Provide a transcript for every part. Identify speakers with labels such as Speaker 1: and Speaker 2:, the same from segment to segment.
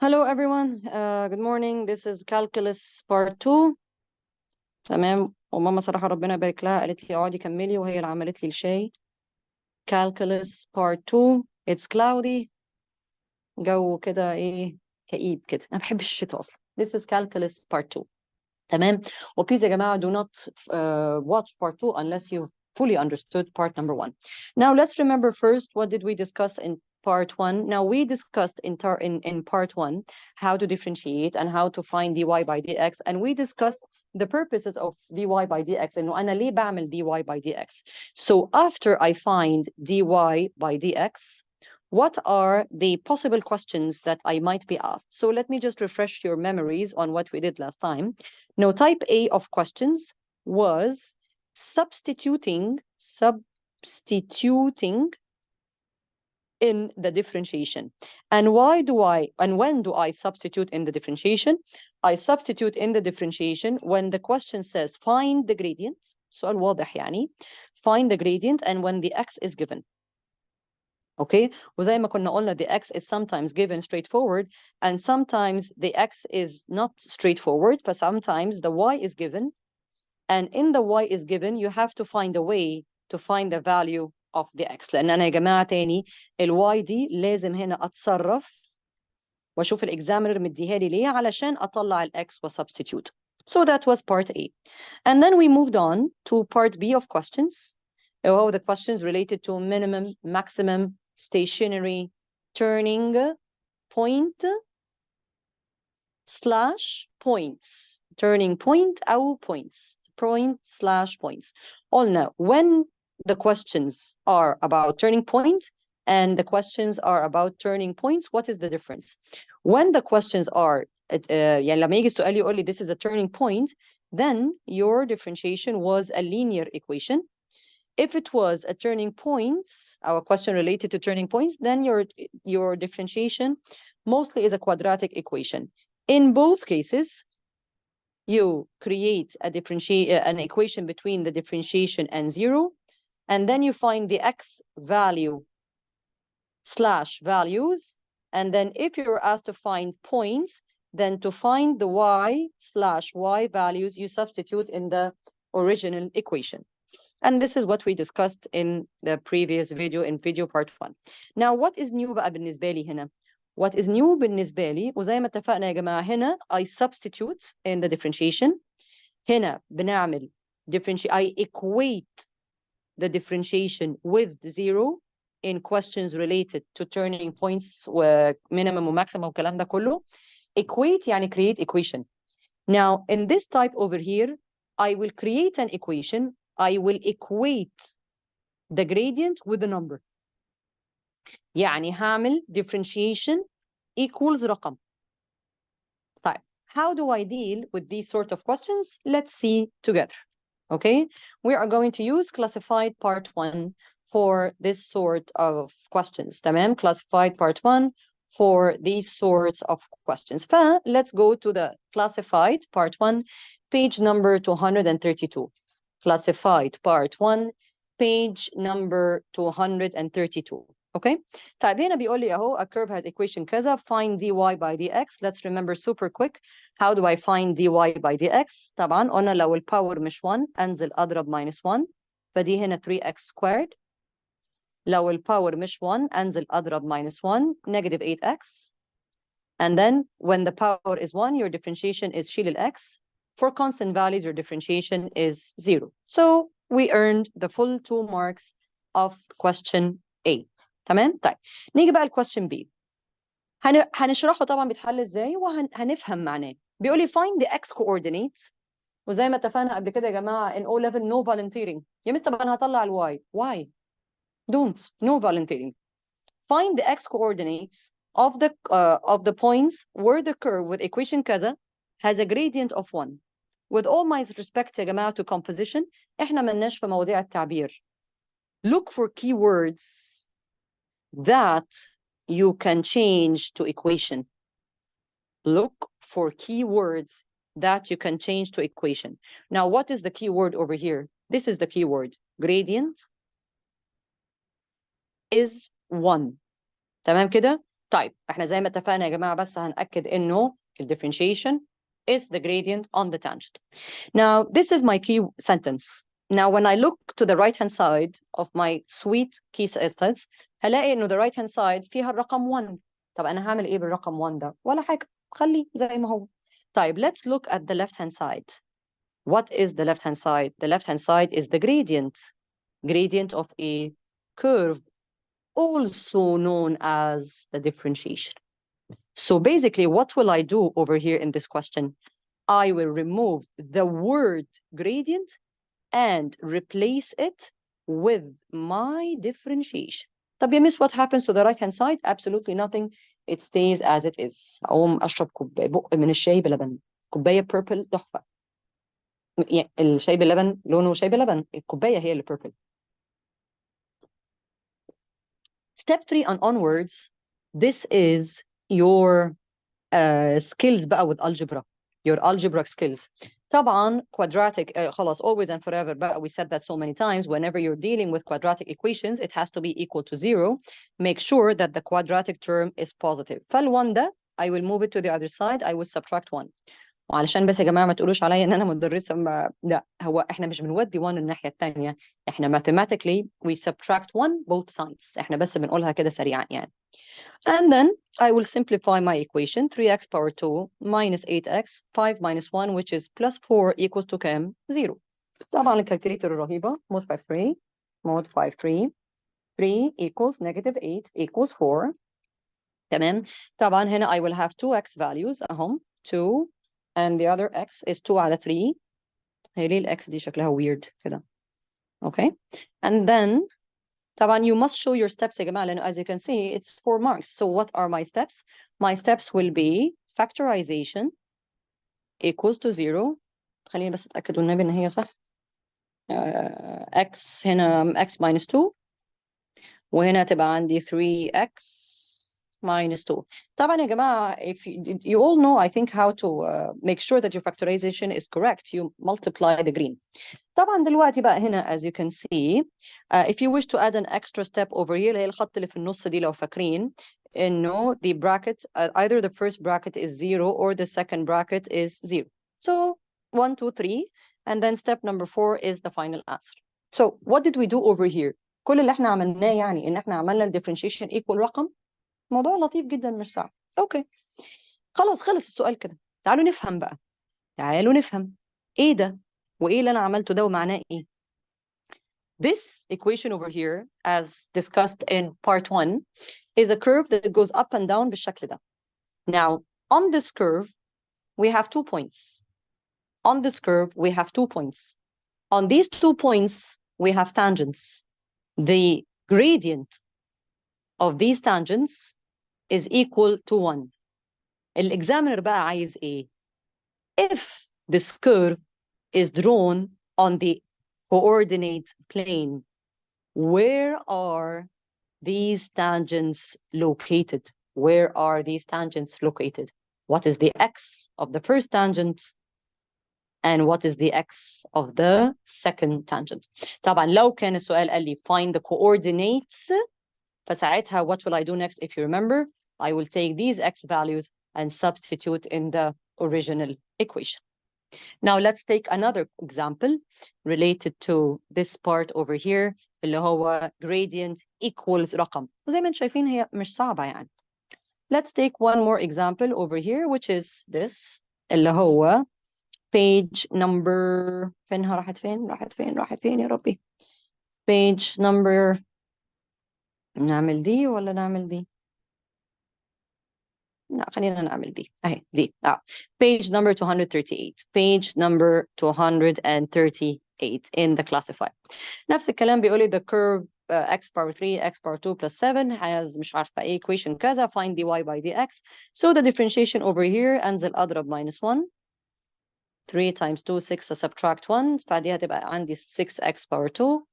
Speaker 1: Hello everyone. Good morning. This is calculus part 2. تمام. وماما صراحة ربنا يبارك لها قالت لي اقعدي كملي وهي اللي عملت لي الشاي. Calculus part 2. It's cloudy. جو كده ايه كئيب كده. انا بحب الشتاء اصلا. This is calculus part 2. تمام. وبليز يا جماعة do not watch part 2 unless you've fully understood part number 1. Now let's remember first what did we discuss in part 1. Now we discussed in part 1 how to differentiate and how to find dy by dx, and we discussed the purposes of dy by dx انه انا ليه بعمل dy by dx. So after I find dy by dx, what are the possible questions that I might be asked? So let me just refresh your memories on what we did last time. Now, type A of questions was substituting in the differentiation. And when do I substitute in the differentiation? I substitute in the differentiation when the question says find the gradient. سؤال واضح يعني. Find the gradient and when the x is given. Okay, وزي ما كنا قلنا the x is sometimes given straightforward and sometimes the x is not straightforward, but sometimes the y is given, and in the y is given you have to find a way to find the value of the x. لأن أنا يا جماعة تاني ال y دي لازم هنا أتصرف وأشوف الإكزامينر مديها لي ليه علشان أطلع ال x وسبستيتيوت. So that was part A. And then we moved on to part B of questions. Oh, the questions related to minimum, maximum, stationary, turning point slash points. Turning point أو points. Point slash points. All now, when the questions are about turning point and the questions are about turning points, what is the difference? When the questions are يعني لما يجي السؤال يقول لي this is a turning point, then your differentiation was a linear equation. If it was a turning point, our question related to turning points, then your differentiation mostly is a quadratic equation. In both cases, you create an equation between the differentiation and 0, and then you find the x value slash values, and then if you're asked to find points, then to find the y slash y values, you substitute in the original equation. And this is what we discussed in the previous video, in video part 1. Now, what is new بقى بالنسبة لي هنا? What is new بالنسبة لي وزي ما اتفقنا يا جماعة هنا I substitute in the differentiation. هنا بنعمل I equate the differentiation with 0 in questions related to turning points minimum وماكسيمم والكلام ده كله. Equate يعني create equation. Now, in this type over here, I will create an equation. I will equate the gradient with the number. يعني هعمل differentiation equals رقم. طيب, how do I deal with these sort of questions? Let's see together. Okay, we are going to use classified part 1 for this sort of questions. تمام, classified part 1 for these sorts of questions. Let's go to the classified part 1, page number 232. Classified part 1, page number 232. Okay, طيب هنا بيقول لي اهو a curve has equation كذا, find dy by dx. Let's remember super quick. How do I find dy by dx? طبعا قلنا لو الباور مش 1 انزل اضرب minus 1 فدي هنا 3x squared. لو الباور مش 1 انزل اضرب minus 1 negative 8x. And then when the power is 1 your differentiation is شيل x. For constant values your differentiation is 0. So we earned the full 2 marks of question A. تمام؟ طيب نيجي بقى الكويستشن B. هنشرحه طبعا بيتحل ازاي وهنفهم معناه. بيقول لي find the x coordinates وزي ما اتفقنا قبل كده يا جماعه in O level no volunteering. يا مستر طب انا هطلع الواي. Why? Don't. No volunteering. Find the x coordinates of the points where the curve with equation كذا has a gradient of 1. With all my respect يا جماعه to composition, احنا ملناش في مواضيع التعبير. Look for keywords that you can change to equation. Look for keywords that you can change to equation. Now, what is the keyword over here? This is the keyword. Gradient is 1. تمام كده؟ طيب احنا زي ما اتفقنا يا جماعة، بس هنأكد انه ال differentiation is the gradient on the tangent. Now, this is my key sentence. Now, when I look to the right-hand side of my sweet key sentence, هلاقي إنه the right-hand side فيها الرقم 1. طب أنا هعمل إيه بالرقم 1 ده؟ ولا حاجة، خليه زي ما هو. طيب, let's look at the left-hand side. What is the left-hand side? The left-hand side is the gradient of a curve, also known as the differentiation. So basically, what will I do over here in this question? I will remove the word gradient and replace it with my differentiation. طب يا miss, what happens to the right hand side? Absolutely nothing. It stays as it is. أقوم أشرب بق من الشاي بلبن. كوباية purple تحفة. يعني الشاي بلبن لونه شاي بلبن. الكوباية هي اللي purple. Step 3 and onwards, this is your skills بقى with algebra. Your algebraic skills. طبعا quadratic خلاص always and forever بقى, we said that so many times. Whenever you're dealing with quadratic equations, it has to be equal to 0. Make sure that the quadratic term is positive. فال1 ده I will move it to the other side. I will subtract 1. وعلشان بس يا جماعة ما تقولوش عليا ان انا مدرسة لا، هو احنا مش بنودي 1 الناحية الثانية. احنا mathematically we subtract 1 both sides. احنا بس بنقولها كده سريعا يعني. And then I will simplify my equation. 3x power 2 minus 8x 5 minus 1, which is plus 4, equals to كام؟ 0. طبعا الكالكوليتر الرهيبة. mod 53 mod 53 3 equals negative 8 equals 4. تمام. طبعا هنا I will have 2x values أهم 2 and the other x is 2 على 3. هي ليه الx دي شكلها weird كده؟ Okay. And then طبعا you must show your steps يا جماعة لأنه as you can see it's 4 marks. So what are my steps? My steps will be factorization equals to 0. خليني بس أتأكد والنبي إن هي صح. x هنا x minus 2 وهنا تبقى عندي 3x minus 2. طبعا يا جماعة if you all know I think how to make sure that your factorization is correct. You multiply the green. طبعا دلوقتي بقى هنا as you can see if you wish to add an extra step over here اللي هي الخط اللي في النص دي لو فاكرين إنه the bracket either the first bracket is 0 or the second bracket is 0. So 1 2 3 and then step number 4 is the final answer. So what did we do over here? كل اللي احنا عملناه يعني إن احنا عملنا ال differentiation equal رقم. موضوع لطيف جدا مش صعب. اوكي خلاص خلص السؤال كده. تعالوا نفهم بقى. تعالوا نفهم ايه ده وايه اللي انا عملته ده ومعناه ايه. This equation over here as discussed in part 1 is a curve that goes up and down بالشكل ده. Now on this curve we have 2 points. On this curve we have 2 points. On these 2 points we have tangents. The gradient of these tangents is equal to 1. الإكزامينر بقى عايز إيه؟ If this curve is drawn on the coordinate plane, where are these tangents located? Where are these tangents located? What is the x of the first tangent? And what is the x of the second tangent? طبعا لو كان السؤال قال لي find the coordinates فساعتها what will I do next? If you remember, I will take these x values and substitute in the original equation. Now let's take another example related to this part over here اللي هو gradient equals رقم. وزي ما انتم شايفين هي مش صعبة يعني. Let's take one more example over here which is this اللي هو page number فينها راحت فين يا ربي. page number نعمل دي ولا نعمل دي؟ لا خلينا نعمل دي اهي دي page number 238 page number 238 in the classifier. نفس الكلام بيقول لي the curve x power 3 x power 2 plus 7 has مش عارفة ايه equation كذا find dy by dx. So the differentiation over here انزل اضرب minus 1 3 times 2 6 subtract 1 فدي هتبقى عندي 6x power 2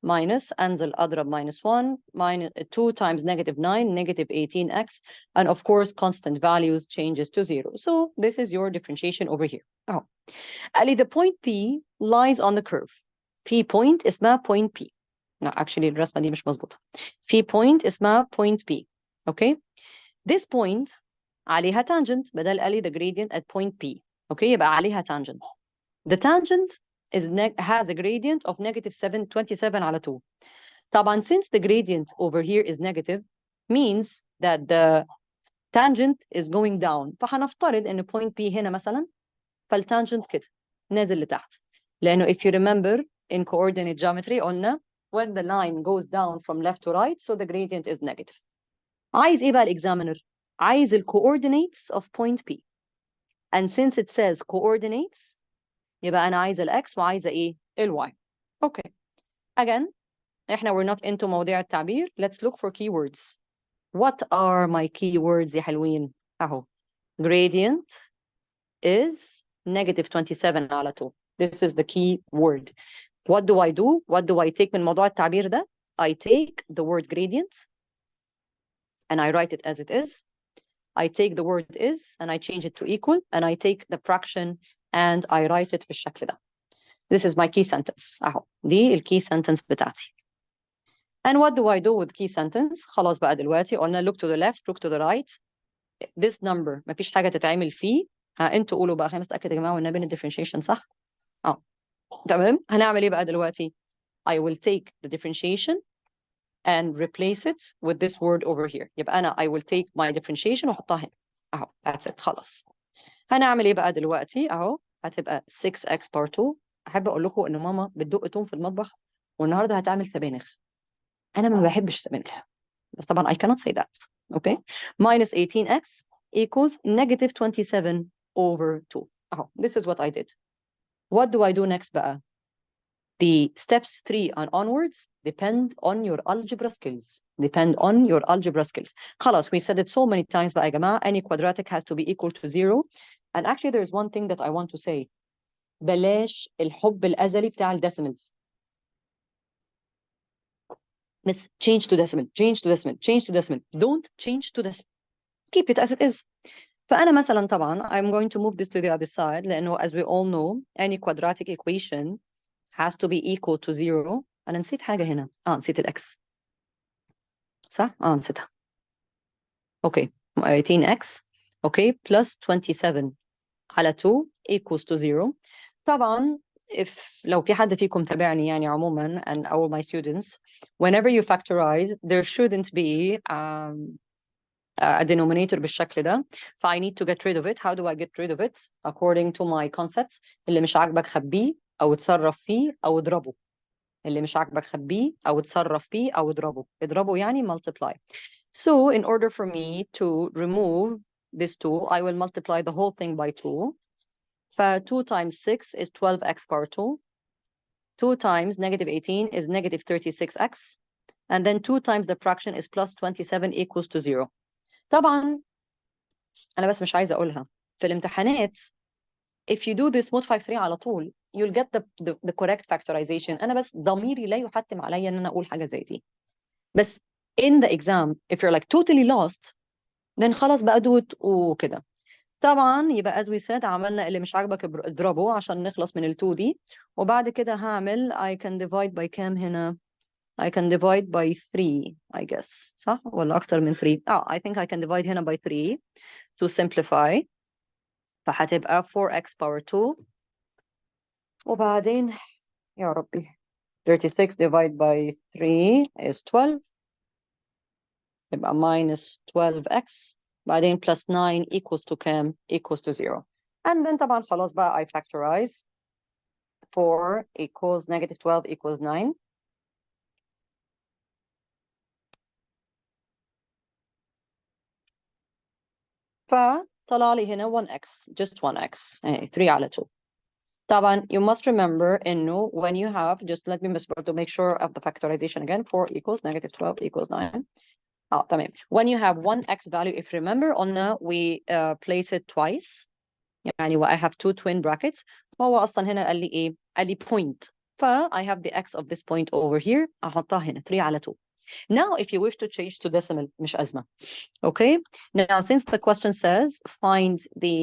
Speaker 1: minus أنزل أضرب minus 1 minus 2 times negative 9 negative 18x and of course constant values changes to 0. So this is your differentiation over here. أهو قال لي the point P lies on the curve. في point اسمها point P. No, actually الرسمة دي مش مظبوطة. في point اسمها point P. Okay. this point عليها tangent بدل قال لي the gradient at point P. اوكي يبقى عليها tangent. The tangent has a gradient of negative 27 على 2. طبعا since the gradient over here is negative means that the tangent is going down. فهنفترض ان point P هنا مثلا فالتانجنت كده نازل لتحت. لانه if you remember in coordinate geometry قلنا when the line goes down from left to right so the gradient is negative. عايز ايه بقى الاكزامينر؟ عايز ال coordinates of point P. And since it says coordinates يبقى انا عايزه الاكس وعايزه ايه؟ الواي. اوكي. Again احنا we're not into مواضيع التعبير. Let's look for keywords. What are my keywords يا حلوين؟ اهو gradient is negative 27 على 2. This is the key word. What do I do? What do I take من موضوع التعبير ده? I take the word gradient and I write it as it is. I take the word is and I change it to equal and I take the fraction and I write it بالشكل ده. This is my key sentence. اهو دي الكي sentence بتاعتي. And what do I do with key sentence؟ خلاص بقى دلوقتي قلنا look to the left, look to the right. This number مفيش حاجة تتعمل فيه. انتوا قولوا بقى، خلينا نتأكد يا جماعة والنبي ان differentiation صح. تمام. هنعمل ايه بقى دلوقتي؟ I will take the differentiation and replace it with this word over here. يبقى أنا I will take my differentiation وأحطها هنا. أهو that's it خلاص. هنعمل إيه بقى دلوقتي؟ أهو هتبقى 6x power 2. أحب أقول لكم إن ماما بتدق توم في المطبخ والنهاردة هتعمل سبانخ. أنا ما بحبش السبانخ بس طبعا I cannot say that. Okay. Minus 18x equals negative 27 over 2. أهو this is what I did. What do I do next بقى؟ The steps 3 and onwards depend on your algebra skills. Depend on your algebra skills. خلاص, we said it so many times بقى يا جماعة. Any quadratic has to be equal to 0. And actually there is one thing that I want to say. بلاش الحب الأزلي بتاع الديسيمالز. Miss, change to decimal, change to decimal, change to decimal. Don't change to decimal. Keep it as it is. فأنا مثلا طبعا I'm going to move this to the other side لأنه as we all know any quadratic equation has to be equal to 0. أنا نسيت حاجة هنا. نسيت الإكس. صح؟ نسيتها. Okay. 18x. Okay. Plus 27 على 2 equals to 0. طبعا لو في حد فيكم تابعني يعني عموما and all my students, whenever you factorize there shouldn't be a denominator بالشكل ده. ف I need to get rid of it. How do I get rid of it? According to my concepts. اللي مش عاجبك خبيه أو اتصرف فيه أو اضربه. اللي مش عاجبك خبيه أو اتصرف فيه أو اضربه. اضربه يعني multiply. So in order for me to remove this 2, I will multiply the whole thing by 2. 2 times 6 is 12x power 2. 2 times negative 18 is negative 36x. And then 2 times the fraction is plus 27 equals to 0. طبعا أنا بس مش عايزة أقولها في الامتحانات. If you do this mod 5-3 على طول you'll get the correct factorization. أنا بس ضميري لا يحتم عليا إن أنا أقول حاجة زي دي. بس in the exam if you're like totally lost then خلاص بقى دوت وكده. طبعا يبقى as we said عملنا اللي مش عاجبك اضربه عشان نخلص من ال 2 دي. وبعد كده هعمل I can divide by كام هنا؟ I can divide by 3 I guess. صح ولا أكتر من 3؟ I think I can divide هنا by 3 to simplify. فهتبقى 4x power 2 وبعدين يا ربي 36 divided by 3 is 12 يبقى minus 12x بعدين plus 9 equals to كام؟ equals to 0. And then طبعا خلاص بقى I factorize 4 equals negative 12 equals 9. فطلع لي هنا 1x just 1x 3 على 2. طبعا you must remember إنه when you have just let me to make sure of the factorization again 4 equals negative 12 equals 9. تمام. When you have 1x value if remember قلنا we place it twice يعني I have two twin brackets. هو أصلا هنا قال لي إيه؟ قال لي point. I have the x of this point over here أحطها هنا 3 على 2. Now if you wish to change to decimal مش أزمة. Okay. Now since the question says find the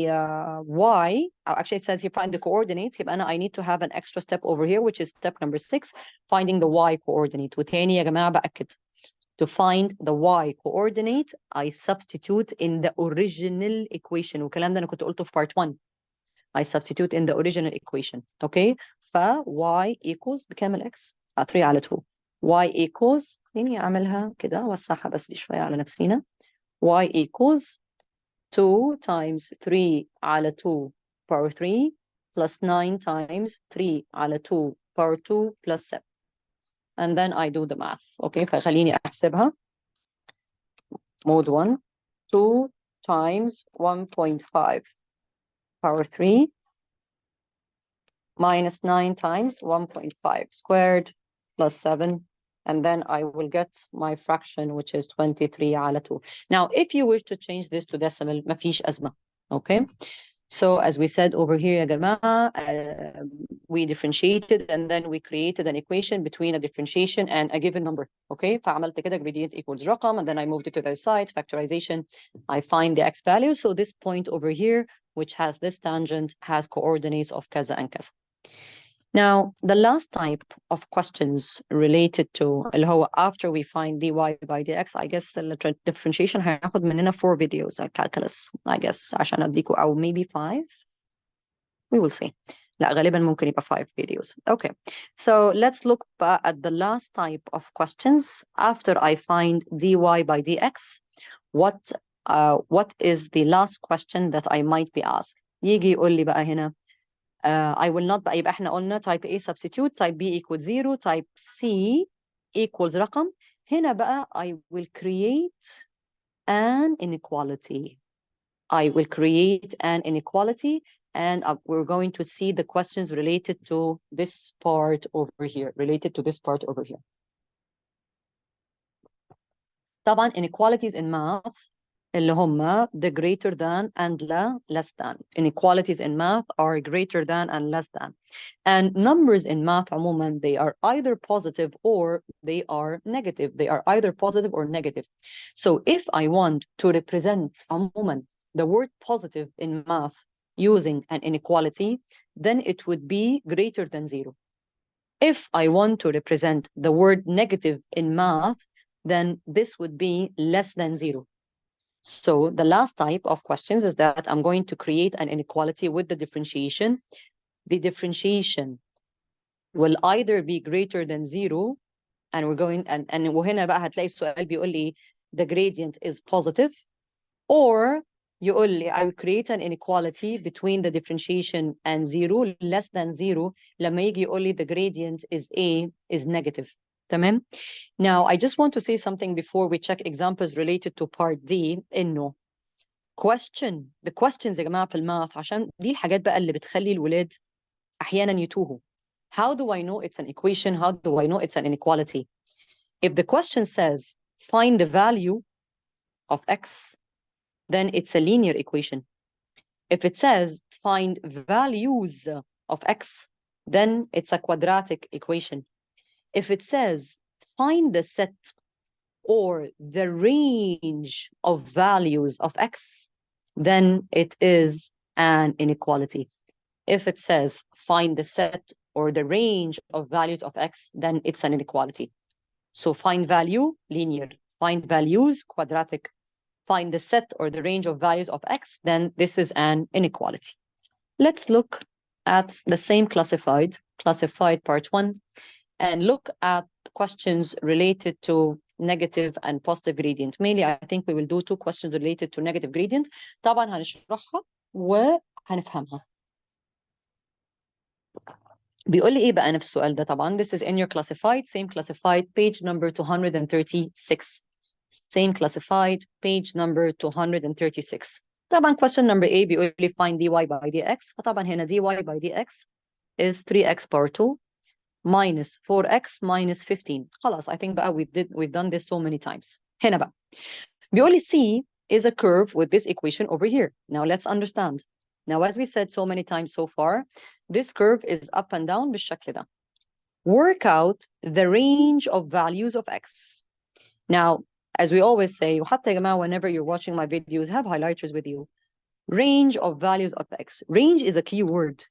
Speaker 1: y, actually it says here find the coordinates يبقى أنا I need to have an extra step over here which is step number 6 finding the y coordinate. وتاني يا جماعة بأكد To find the y coordinate, I substitute in the original equation. والكلام ده أنا كنت قلته في part 1. I substitute in the original equation. Okay? ف y equals بكام x؟ 3 على 2. y equals خليني أعملها كده وسعها بس دي شوية على نفسينا. y equals 2 times 3 على 2 power 3 plus 9 times 3 على 2 power 2 plus 7. And then I do the math. Okay, فخليني أحسبها. Mode 1, 2 times 1.5 power 3 minus 9 times 1.5 squared plus 7. And then I will get my fraction, which is 23 على 2. Now, if you wish to change this to decimal, ما فيش أزمة. Okay? So as we said over here, يا جماعة, we differentiated and then we created an equation between a differentiation and a given number. Okay, فعملت كده gradient equals رقم, and then I moved it to the side, factorization. I find the x value. So this point over here, which has this tangent, has coordinates of كذا and كذا. Now, the last type of questions related to اللي هو after we find dy by dx, I guess the differentiation هياخد مننا 4 videos at calculus, I guess, عشان أديكوا أو maybe 5. We will see. لا غالبا ممكن يبقى 5 videos. Okay, so let's look at the last type of questions after I find dy by dx. What is the last question that I might be asked? يجي يقول لي بقى هنا I will not بقى يبقى احنا قلنا type A substitute, type B equals 0, type C equals رقم. هنا بقى I will create an inequality. I will create an inequality, and we're going to see the questions related to this part over here, طبعا inequalities in math اللي هم the greater than and less than. Inequalities in math are greater than and less than. And numbers in math عموما, they are either positive or they are negative. They are either positive or negative. So if I want to represent عموما the word positive in math using an inequality, then it would be greater than 0. If I want to represent the word negative in math, then this would be less than 0. So the last type of questions is that I'm going to create an inequality with the differentiation. The differentiation will either be greater than 0, and we're going and وهنا بقى هتلاقي السؤال بيقول لي the gradient is positive, or يقول لي I will create an inequality between the differentiation and 0 less than 0 لما يجي يقول لي the gradient is negative. تمام؟ Now, I just want to say something before we check examples related to part D. إنه the questions يا جماعة في الماث عشان دي الحاجات بقى اللي بتخلي الولاد أحيانا يتوهوا. How do I know it's an equation? How do I know it's an inequality? If the question says find the value of x, then it's a linear equation. If it says find values of x, then it's a quadratic equation. If it says find the set or the range of values of x, then it is an inequality. If it says find the set or the range of values of x, then it's an inequality. So find value, linear. Find values, quadratic. Find the set or the range of values of x, then this is an inequality. Let's look at the same classified part 1, and look at questions related to negative and positive gradient. Mainly, I think we will do 2 questions related to negative gradient. طبعا هنشرحها وهنفهمها. بيقول لي ايه بقى نفس السؤال ده طبعا. This is in your classified, same classified, page number 236. Same classified, page number 236. طبعا question number A بيقول لي find dy by dx. فطبعا هنا dy by dx is 3x power 2 minus 4x minus 15. خلاص, I think بقى we've done this so many times. هنا بقى بيقول لي C is a curve with this equation over here. Now let's understand. Now, as we said so many times so far, this curve is up and down بالشكل ده. Work out the range of values of x. Now, as we always say, وحتى يا جماعة, whenever you're watching my videos, have highlighters with you. Range of values of x. Range is a key word.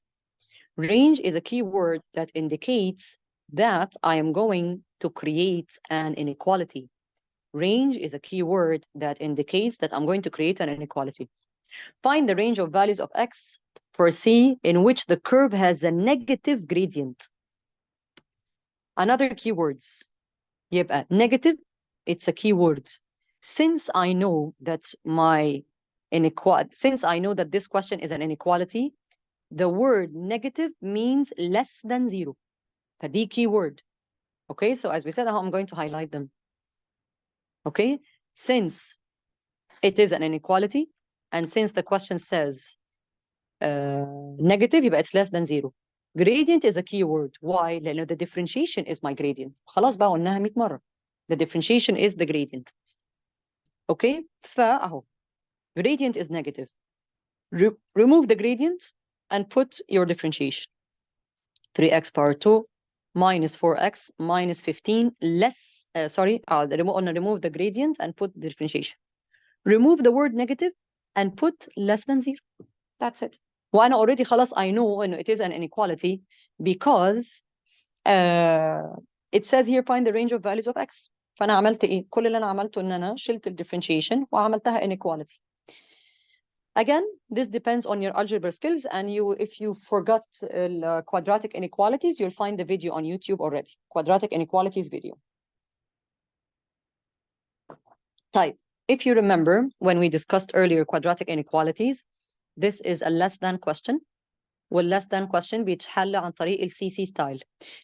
Speaker 1: Range is a key word that indicates that I am going to create an inequality. Range is a keyword that indicates that I'm going to create an inequality. Find the range of values of x for C in which the curve has a negative gradient. Another keywords. يبقى negative, it's a keyword. Since I know that since I know that this question is an inequality, the word negative means less than 0. فدي keyword. Okay, so as we said, I'm going to highlight them. Okay, since it is an inequality, and since the question says negative, يبقى it's less than 0. Gradient is a keyword. Why? لأنه the differentiation is my gradient. خلاص بقى قلناها 100 مرة. The differentiation is the gradient. Okay, فأهو. Gradient is negative. Remove the gradient and put your differentiation. 3x power 2 minus 4x minus 15 less, remove the gradient and put the differentiation. Remove the word negative and put less than 0. That's it. وأنا already خلاص I know it is an inequality because it says here find the range of values of x. فأنا عملت إيه؟ كل اللي أنا عملته إن أنا شلت ال differentiation وعملتها inequality. Again, this depends on your algebra skills, and if you forgot quadratic inequalities, you'll find the video on YouTube already. Quadratic inequalities video. طيب, if you remember when we discussed earlier quadratic inequalities, this is a less than question. Well, less than question بيتحل عن طريق ال CC style.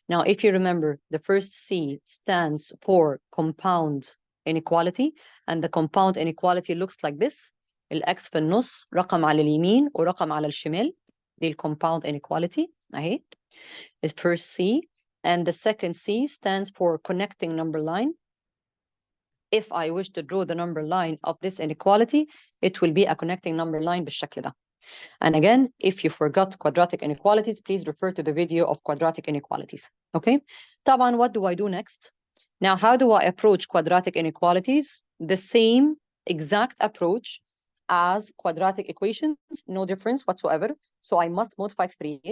Speaker 1: Now, if you remember, the first C stands for compound inequality, and the compound inequality looks like this. الX في النص رقم على اليمين ورقم على الشمال. دي compound inequality اهي. Is first C, and the second C stands for connecting number line. If I wish to draw the number line of this inequality, it will be a connecting number line بالشكل ده. And again, if you forgot quadratic inequalities, please refer to the video of quadratic inequalities. Okay? طبعا, what do I do next? Now, how do I approach quadratic inequalities? The same exact approach as quadratic equations, no difference whatsoever. So I must multiply 3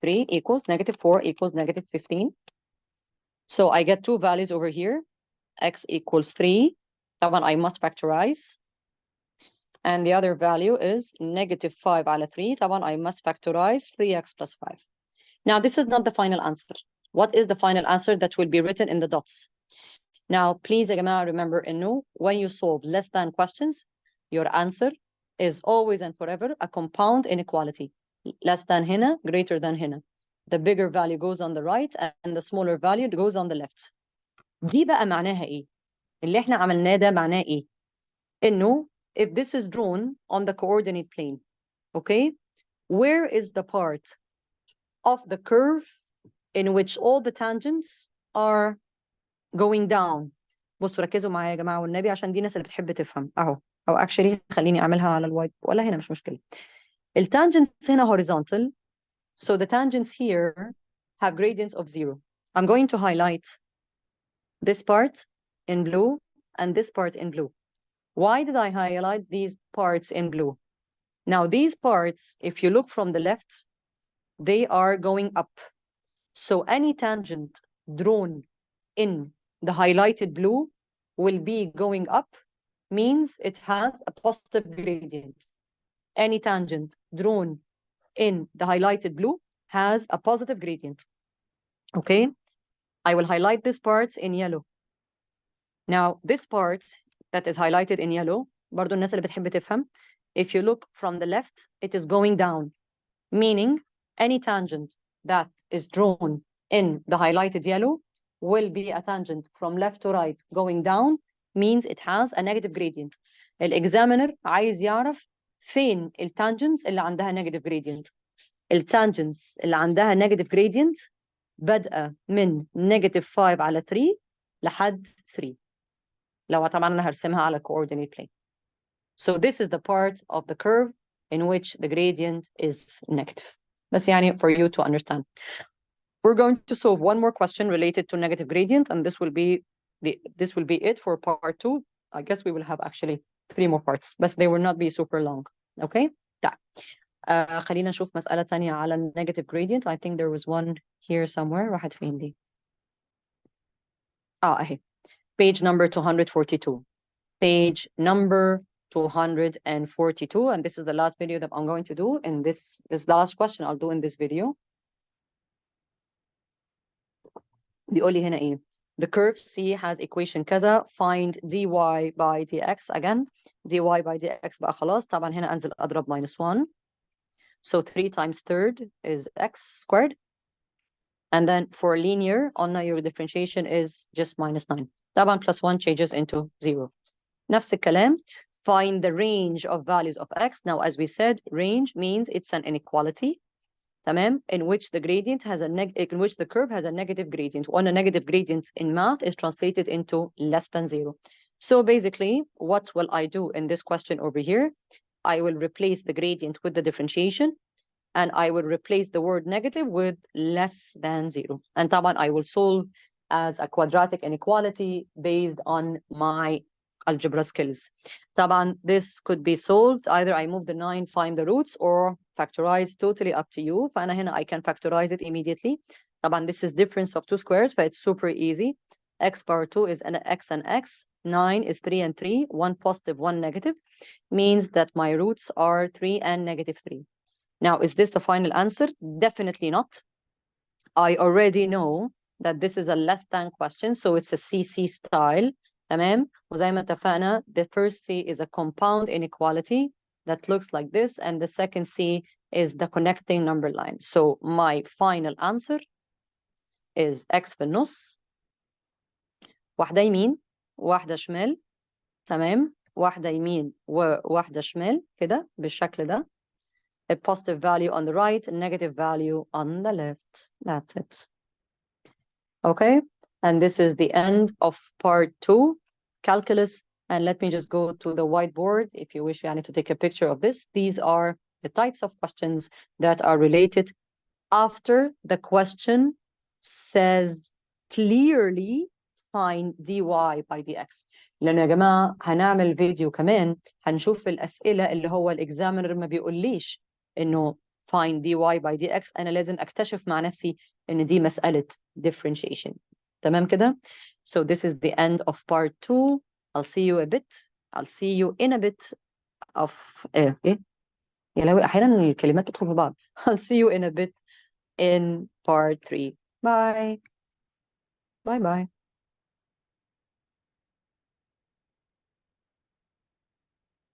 Speaker 1: equals negative 4 equals negative 15. So I get two values over here. X equals 3. طبعا I must factorize. And the other value is negative 5 على 3. طبعا I must factorize 3x plus 5. Now, this is not the final answer. What is the final answer that will be written in the dots? Now, please, يا جماعة, remember إنه when you solve less than questions, your answer is always and forever a compound inequality. Less than هنا, greater than هنا. The bigger value goes on the right and the smaller value goes on the left. دي بقى معناها إيه؟ اللي إحنا عملناه ده معناه إيه؟ إنه if this is drawn on the coordinate plane, okay, where is the part of the curve in which all the tangents are going down? بصوا ركزوا معايا يا جماعة والنبي عشان دي ناس اللي بتحب تفهم أهو. أو actually خليني أعملها على الوايت ولا هنا مش مشكلة. التangents هنا horizontal, so the tangents here have gradients of 0. I'm going to highlight this part in blue and this part in blue. Why did I highlight these parts in blue? Now, these parts, if you look from the left, they are going up. So any tangent drawn in the highlighted blue will be going up, means it has a positive gradient. Any tangent drawn in the highlighted blue has a positive gradient. Okay? I will highlight this part in yellow. Now, this part that is highlighted in yellow, برضو الناس اللي بتحب تفهم, if you look from the left, it is going down, meaning any tangent that is drawn in the highlighted yellow will be a tangent from left to right going down, means it has a negative gradient. الexaminer عايز يعرف فين التانجنتس اللي عندها negative gradient. التانجنتس اللي عندها negative gradient بدأ من negative 5 على 3 لحد 3. لو طبعا أنا هرسمها على coordinate plane. So this is the part of the curve in which the gradient is negative. بس يعني for you to understand. We're going to solve one more question related to negative gradient, and this will be it for part 2. I guess we will have actually 3 more parts, but they will not be super long. Okay? طيب. خلينا نشوف مسألة تانية على negative gradient. I think there was one here somewhere. راحت فين دي؟ أهي. page number 242. Page number 242, and this is the last video that I'm going to do in this is the last question I'll do in this video. بيقول لي هنا ايه؟ The curve C has equation كذا, find dy by dx. Again, dy by dx بقى خلاص. طبعا هنا انزل اضرب -1. So 3 times third is x squared. And then for linear, on your differentiation is just -9. طبعا +1 changes into 0. نفس الكلام. Find the range of values of x. Now, as we said, range means it's an inequality, تمام, in which the gradient has a in which the curve has a negative gradient. When a negative gradient in math is translated into less than 0. So basically, what will I do in this question over here? I will replace the gradient with the differentiation, and I will replace the word negative with less than 0. And طبعا I will solve as a quadratic inequality based on my algebra skills. طبعا this could be solved either I move the 9, find the roots, or factorize, totally up to you. فأنا هنا I can factorize it immediately. طبعا this is difference of 2 squares, but it's super easy. X power 2 is an x and x. 9 is 3 and 3. 1 positive, 1 negative. Means that my roots are 3 and -3. Now, is this the final answer? Definitely not. I already know that this is a less than question, so it's a CC style. تمام. وزي ما اتفقنا, the first C is a compound inequality that looks like this, and the second C is the connecting number line. So my final answer is X في النص, واحدة يمين واحدة شمال, تمام, واحدة يمين وواحدة شمال كده بالشكل ده. A positive value on the right, a negative value on the left. That's it. Okay, and this is the end of part 2, calculus. And let me just go to the whiteboard if you wish to take a picture of this. These are the types of questions that are related after the question says clearly find dy by dx. لأنه يا جماعة هنعمل فيديو كمان هنشوف الأسئلة اللي هو الإكزامينر ما بيقوليش إنه find dy by dx. أنا لازم أكتشف مع نفسي إن دي مسألة differentiation. تمام كده؟ So this is the end of part 2. I'll see you in a bit of إيه يا لو أحيانا الكلمات تدخل في بعض. I'll see you in a bit in part 3. Bye. Bye bye.